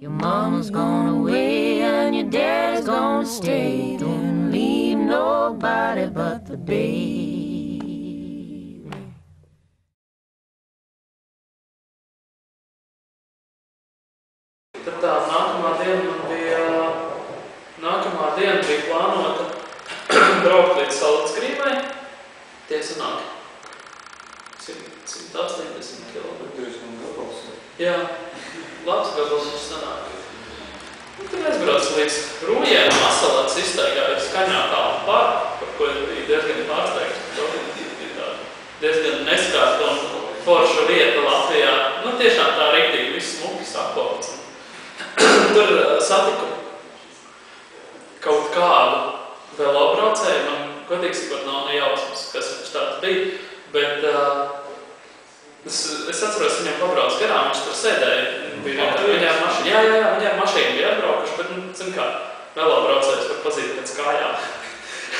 Your mama's gone away and your dad's gonna stay. Don't leave nobody but the baby. Tad tā nākamā diena bija plānota braukt līdz Salacgrīvai. Tie sanāk 180 km. Jā, labs gabals viņš sanāk. Tad aizbrauc līdz Rūjiem, Masalats izstaigāja skaņākā parku, par ko es biju diezgan pārsteigts. Diezgan neskārta un forša vieta Latvijā. Nu, tiešām tā riktīgi viss smuki sakopts. Tur satiku kaut kādu velobraucēju, man godīgi sakot nav nejausmas, kas viņš tāds bija, bet es atceros, viņam pabrauc garām, viņš tur sēdēja, viņam mašīna bija atbraukuši, bet, zin kā, velobraucējs var pazīt pēc kājām.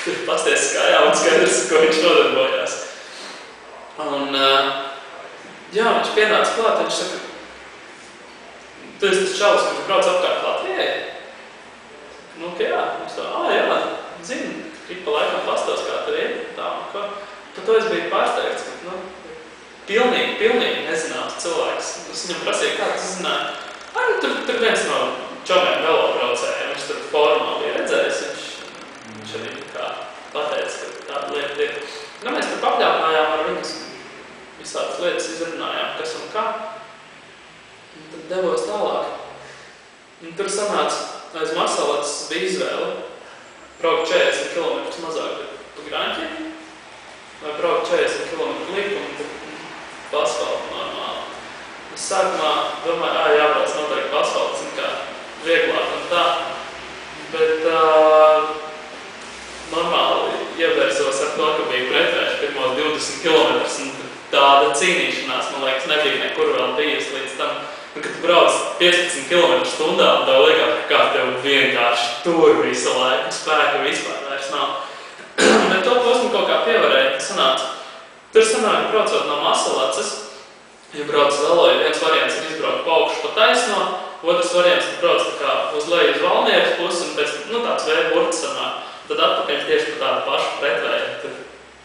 Tur pasties kājām un skaidrs, ko viņš nodarbojās. Un, jā, viņš pienāca klāt, viņš saka, tu esi tas čalis, kurš brauc apkārt Latvijai? Nu, ka jā. Viņš tā, jā, zinu, ik pa laikam pastos, kā tur ir. Tā, ko. Par to es biju pārsteigts, ka, pilnīgi nezināts cilvēks. Es viņam prasīju, kā tas zināja. Tur viens no čomiem velobraucējiem, viņš tur formā bija redzējis, viņš arī kā pateica, ka tāda lieta ir. Nu, mēs tur papļāpājām ar viņus, visādas lietas izrunājām, kas un kā. Un tad devos tālāk. Un tur sanāca, aiz Masalats bija izvēle braukt 40 km mazāk pa Graņķiem vai braukt 40 km liku un pa asfaltu normāli. Es sākumā domāju, jābrauc noteikti pa asfaltu, zin kā vieglāk un tā, bet normāli ievērsos ar to, ka bija pretvēši pirmos 20 km un tāda cīnīšanās, man liekas, nebija nekur vēl bijusi līdz tam. Un, kad tu brauc 15 km/h un tev liekas, ka tev vienkārši tur visu laiku spēka vispār vairs nav. Bet to posmu kaut kā pievarēja, sanāca. Tur sanāk, braucot no Masalacas, ja brauc velo, viens variants ir izbraukt pa augšu pa taisno, otrs variants ir brauc tā kā uz leju uz Valmieras pusi un pēc tāds V-burts sanāk. Tad atpakaļ tieši pa tādu pašu pretvēju, tur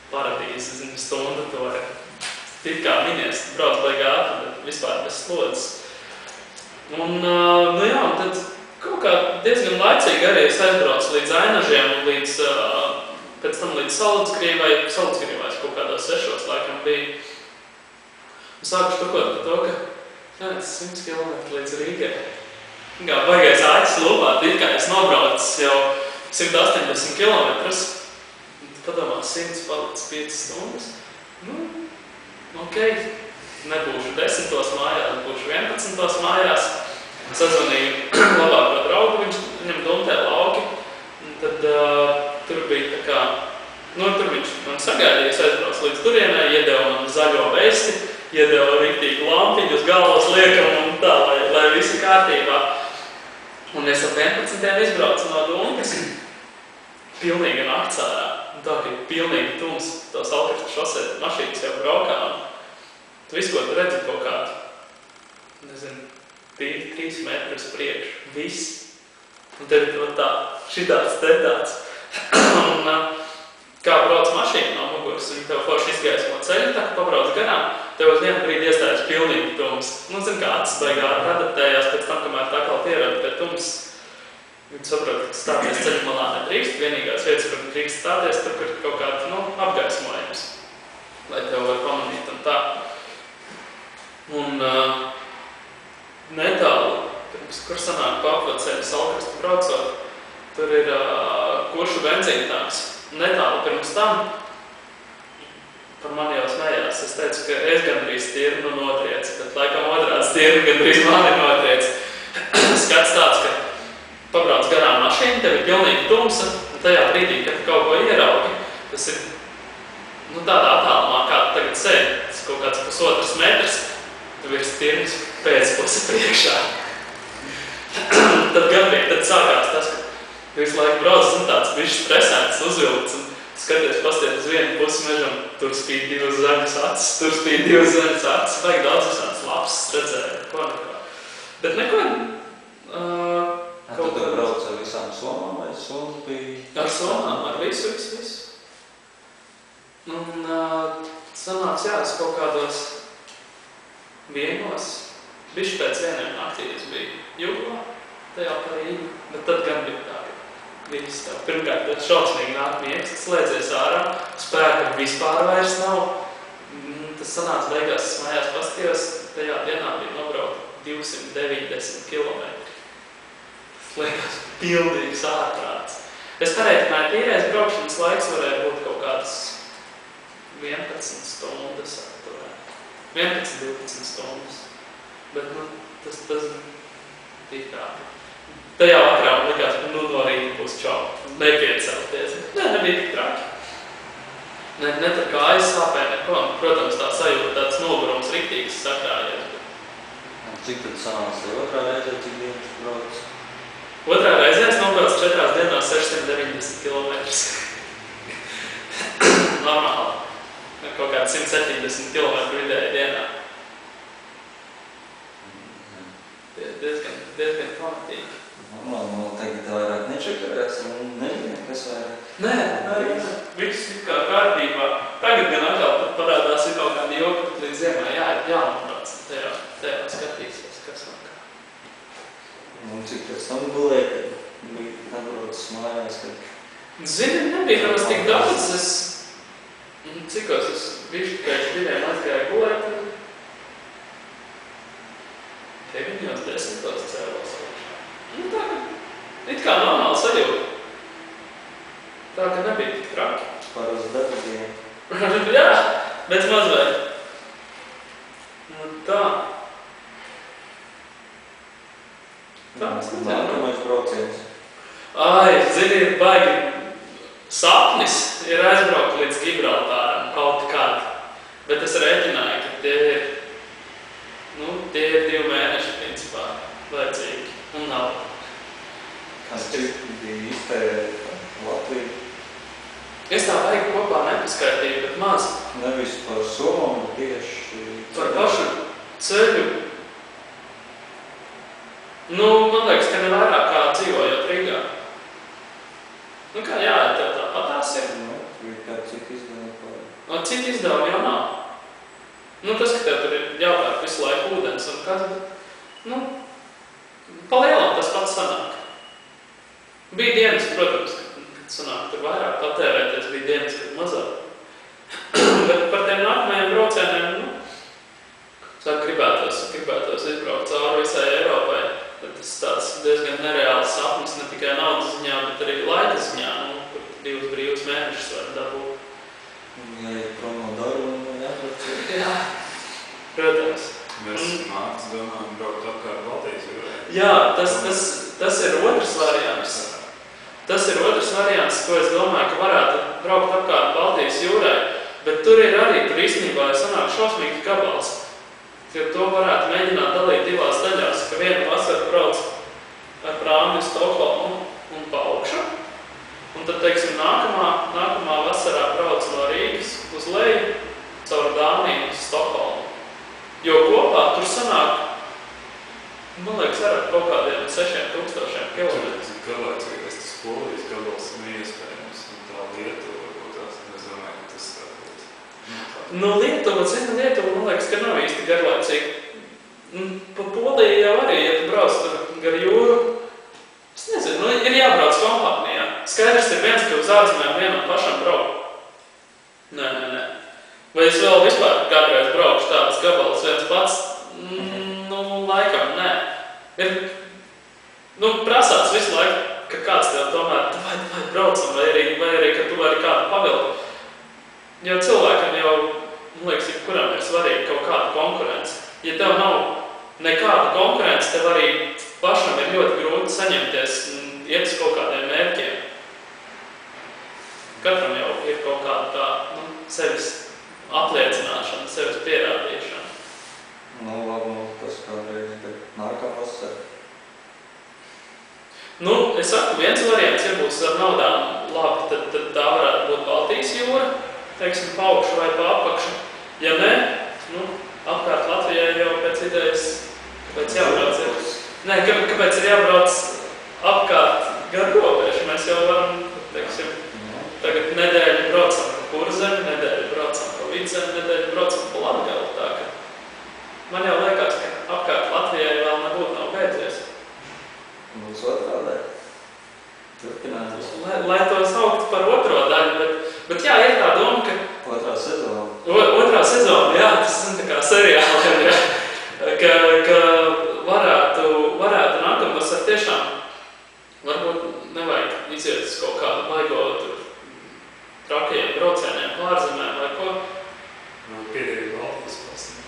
paradīzi, zinu, stundu to var it kā minies, brauc baigā ātri, bet vispār bez slodzes. Un, jā, un tad kaut kā diezgan laicīgi arī es aizbraucu līdz Ainažiem un pēc tam līdz Salacgrīvai kaut kādos 6 laikam bija. Un sāku štukot par to, ka 100 km līdz Rīgai. Kā baigais āķis lūpāt, it kā es nobraucis jau 180 km, padomā 100 palicis 5 stundas. Nu, ok. Nebūšu 10. mājās, būšu 11. mājās. Sazvanīju labāko draugu, viņam dumtē lauki. Un tad tur bija tā kā, tur viņš man sagaidīja, es aizbrauc līdz turienai, iedeva man zaļo vesti, iedeva riktīgu lampiņu uz galvas liekam un tā, lai visi kārtībā. Un es ap 11. izbraucu no Dunkas, pilnīgi nakts ārā. Un tā, ka pilnīgi tums, tos Alkirsta šosē mašīnas jau braukā. Tu visu, ko tu redzi kaut kādu, nezinu, 3 metrus priekš, viss. Un tev ir tā, šitāds, te tāds. Un kā brauc mašīna no muguras, viņi tev forši izgaismo ceļu, tā kā pabrauc garām, tev uz vienu brīdi iestājas pilnīgi tums. Nu, zin kā acis baigā adaptējās pēc tam, kamēr tā kā pierada pie tums. Viņi saprot, ka stāties ceļu malā nedrīkst, vienīgās vietas, kur drīkst stāties, tur ir kaut kāds, apgaismojums, lai tev var pamanīt un tā. Un netālu, kur sanāk pa apveceļu Salkirstu braucot, tur ir Kuršu benzīntanks. Netālu pirms tam par mani jau smējās. Es teicu, ka es gandrīz stirnu notrieci, bet laikam otrāds stirnu gandrīz mani notrieci. Skats tāds, ka pabrauc garām mašīna, tev ir pilnīgi tumsa, un tajā brīdī, kad tu kaut ko ieraugi, tas ir tādā attālumā, kā tu tagad sēdi, tas kaut kāds 1,5 metrs, tu virs tirnis pēcpusi priekšā. Tad sākās tas, ka visu laiku brauc, tāds bišķi stresēts, uzvilkts, un skaties, pastiet uz vienu pusi mežam, tur spīd 2 zaļas acis, tur spīd 2 zaļas acis, vajag daudz visādas labs redzēt, ko nekā. Bet neko somām, ar visu. Un sanāks, jā, es kaut kādos vienos, bišķi pēc vieniem naktī es biju Jūglā, tajā par Rīgu, bet tad gan bija tā, ka viss tā. Pirmkārt, tad šausmīgi nāk miegs, slēdzies ārā, spēka vispār vairs nav. Tas sanāca beigās, es mājās paskatījos, tajā dienā bija nobraukt 290 kilometri. Tas liekas pildīgs ārprāts. Es pareitināju, tīrais braukšanas laiks varēja būt kaut kādas 11 stundas apturē. 11-12 stundas. Bet, tas bija tā. Tajā vakarā man likās, ka no rīta būs čau. Nepiecelties. Nebija tik traki. Ne tā kā aizsāpē neko. Protams, tā sajūta tāds nogurums riktīgs sakrājies. Cik tad sanāca tev otrā reizē, cik dienas brauc? Otrā reizē es nobraucu 4 dienās 690 kilometrus. Normāli. Kaut kāds 170 kilometru vidēji dienā. Diezgan pamatīgi. Man tagad vairāk nečakarēs un nezinu, kas vairāk. Nē, viss ir kā kārtībā. Tagad gan atkal parādās ir kaut kādi joki, bet līdz ziemā jānobrauc. Tajā skatīsies, kas man kā. Un cik pēc tam gulēja, kad bija atbraucis mājās, kad... Zini, nebija nemaz tik daudz. Cikos es bišķi pēc 2 aizgāju gulēt. 9-10 cēlos. Tā, it kā normāli sajūta. Tā, ka nebija tik traki. Parasti darbdien. Jā, bet mazliet. Tā. Nākamais brauciens. Zini, baigi sapnis ir aizbraukt līdz Gibraltāram kaut kādu. Bet es rēķināju, ka tie ir 2 mēneši, principā, vajadzīgi. Un nav. Cik bija iztērēt Latviju? Es tā baigi kopā nepaskaitīju, bet maz. Nevis par somu, tieši... Par pašu ceļu. Man liekas, ka ne vairāk kā dzīvojot Rīgā. Kā jā, tev tāpatās ir. Kā cik izdevumi pār? Cik izdevumi jau nav. Tas, ka tev tur ir jāpērk visu laiku ūdens un kas, palielam tas pats sanāk. Bija dienas, protams, kad sanāk tur vairāk patērēties, bija dienas, kad mazāk. Bet par tiem nākamajiem braucieniem, sāk gribētos izbraukt cauri visai Eiropai. Tas tāds diezgan nereāls sapnis, ne tikai naudas ziņā, bet arī laika ziņā, kur 2 brīvus mēnešus var dabūt. Ja ir prom no darba un jābrauc. Jā, protams. Mēs māks domājam braukt apkārt Baltijas jūrai. Jā, tas ir otrs variants. Tas ir otrs variants, ko es domāju, ka varētu braukt apkārt Baltijas jūrai, bet tur ir arī, tur īstenībā sanāk šausmīgi gabals. Jo to varētu mēģināt dalīt 2 daļās, ka vienu vasaru brauc ar prāmi uz Stokholmu un pa augšu. Un tad, teiksim, nākamā vasarā brauc no Rīgas uz leju caur Dāniju uz Stokholmu. Jo kopā tur sanāk, man liekas, ar kaut kādiem 6000 kilometriem. Cik galēcīgais tas Polijas gabals neiespējams un tā Lietuva varbūt tās, es domāju, ka tas tā būtu. Lietuva, man liekas, ka nav īsti garlaicīgi. Pa Poliju jau arī, ja tu brauc tur gar jūru, es nezinu, ir jābrauc kompānijā. Skaidrs ir viens, ka uz ārzemēm vienam pašam braukt. Nē. Vai es vēl vispār kādreiz braukšu tādas gabalas viens pats? Laikam, nē. Ir, prasās visu laiku, ka kāds tev tomēr, vai braucam, vai arī, ka tu vari kādu pavilkt. Jo cilvēkam jau, man liekas, kuram ir svarīgi kaut kāda konkurence. Ja tev nav nekāda konkurence, tev arī pašam ir ļoti grūti saņemties un iet uz kaut kādiem mērķiem. Katram jau ir kaut kāda tā, sevis apliecināšana, sevis pierādīšana. Labi, tas kādreiz, bet nākamā vasara. Es saku, viens variants, ja būs ar naudām labi, tad tā varētu būt Baltijas jūra, teiksim, pa augšu vai pa apakšu. Ja ne, apkārt Latvijai jau pēc idejas, kāpēc jābrauc ir. Kāpēc ir jābrauc apkārt gar robežu? Mēs jau varam teiksim. Tagad nedēļu braucam pa Kurzemi, nedēļu braucam pa Vidzemi, nedēļu braucam pa Latgali. Tā ka man jau liekas, ka apkārt Latvijai vēl nebūtu nav beidzies. Būs otrā daļa. Turpinājums. Lai to saukt par otro daļu, bet jā, ir tā doma, ka... Otrā sezona. Otrā sezona, jā, tas ir tā kā seriāli, jā. Ka varētu nākamās ar tiešām, varbūt nevajag iziet uz kaut kādu baigo trakajiem braucieniem pārzemēm vai ko. Piedēļ Baltijas valstīm.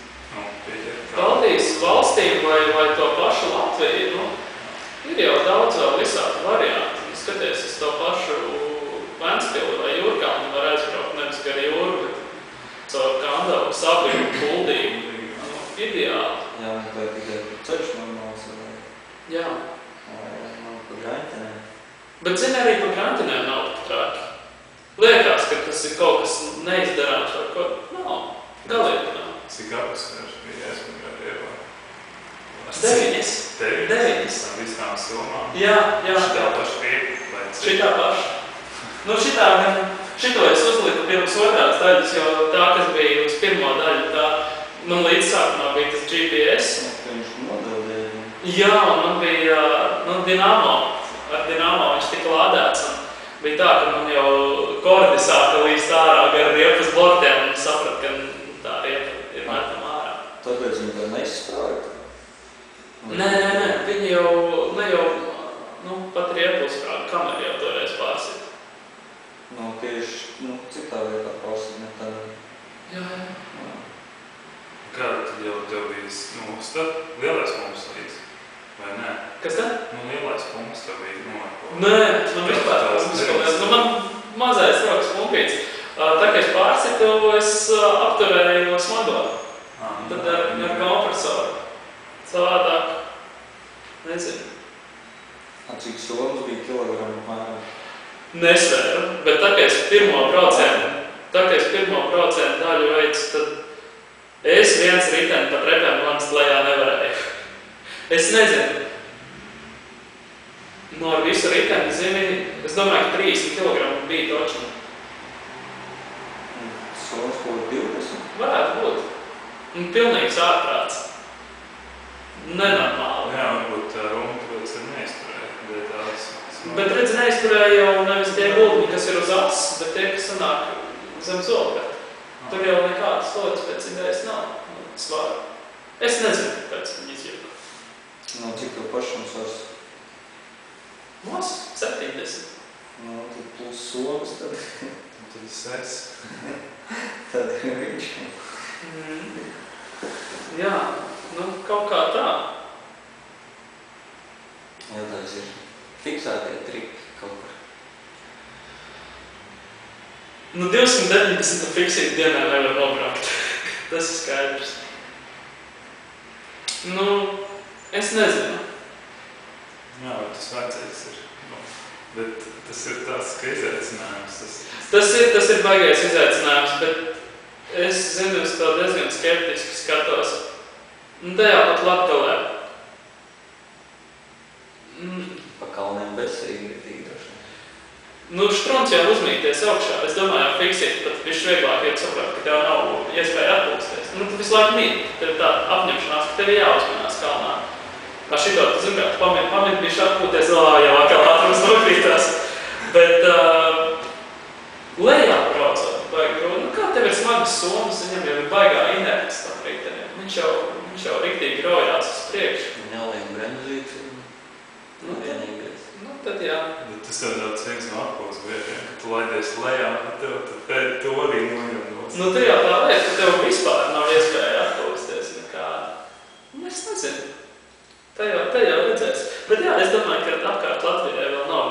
Baltijas valstīm vai to pašu Latviju, ir jau daudz vēl visādi varianti. Skaties uz to pašu Ventspili vai Jūrkalni, var aizbraukt nevis gar jūru, bet caur Kandavu, Sabiņu, Kuldīgu. Ideāli. Jā, vai tikai ceļš normāls vai... Jā. Nav pa Grantinēm. Bet zini, arī pa Grantinēm nav tik traki. Liekas, ka tas ir kaut kas neizdarāms vai ko. Nav. Galīgi nav. Cik atmosfērs bija aizmugāt ievā? 9. 9. Visām silmām. Jā. Šitā paša viepa, vai cik? Šitā paša. Šito es uzliku pirms otrās daļas, jo tā, kas bija uz pirmo daļu, tā man līdz sākumā bija tas GPS. Viņš modeļēja. Jā, un man bija Dinamo. Ar Dinamo viņš tika lādēts. Un bija tā, ka man jau kordi sāka līst ārā gar riepas bortiem un saprat, ka tā riepa ir metam ārā. Tāpēc viņi tā neizsprāja? Nē, viņi jau pat riepu uzsprāga, kamera jau toreiz pārsit. Tieši, citā vietā pārsit, ne tā. Jā. Kāda tad jau tev bija, lielais punkts līdz, vai nē? Kas tā? Lielais punkts tev bija, Nē, man vispār, man mazais rokas punktīts. Tā kā es pārsitu, es apturēju smago. Tad ar kompresoru. Savādāk, nezinu. Cik somas bija kilogramu apmēram? Nesvēru, bet tā kā es pirmo braucienu daļu veicu, tad es viens riteni pa trepēm manas lejā nevarēju. Es nezinu. Ar visu riteni, zini, es domāju, ka 30 kg bija točni. Somas kaut 20? Varētu būt. Pilnīgs ārprāts. Nenormāli. Jā, varbūt Roma tāpēc ir neizturēja. Bet redz, neizturēja jau nevis tie guldiņi, kas ir uz acis, bet tie, kas sanāk zem zolgata. Tur jau nekādas slodzes pēc idejas nav. Svāra. Es nezinu, kāpēc viņi izjūta. Cik to pašam svars? Mas 70. Tad plus somas tad. Tad es esmu. Tad ir viņš. Jā, kaut kā tā. Jautājums ir fiksētie triki kaut kur. 290 fiksīt dienā nevar nobraukt. Tas ir skaidrs. Es nezinu. Jā, tas vajadzēs ir. Bet tas ir tāds, ka izaicinājums. Tas ir baigais izaicinājums, bet es zinu, es to diezgan skeptiski skatos. Tajā pat Latgalē. Pa kalniem besīgi ir tīk droši. Štrunts jau uzmīties augšā. Es domāju, fiksīt pat višķi vieglāk iet saprāt, ka tev nav iespēja atpūsties. Tu visu laiku mīt. Tev ir tāda apņemšanās, ka tev ir jāuzmanās kalnā. Šito, tu zini, kā tu pamīt bišķi atpūties, jau atkal ātrums nokrītās. Bet lejā braucot, kā tev ir smagas somas, viņam jau ir baigā inerts tam rīteniem. Viņš jau riktīgi raujās uz priekšu. Neliem bremzīti. Vienīgais. Tad jā. Tas tev tāds viens no atpūtas vietiem, ka tu laidies lejā, bet tev pēc to arī noņemos. Tur jau tā lieta, ka tev vispār nav iespēja atpūsties nekāda. Es nezinu. Te jau redzēs. Bet jā, es domāju, ka apkārt Latvijai vēl nav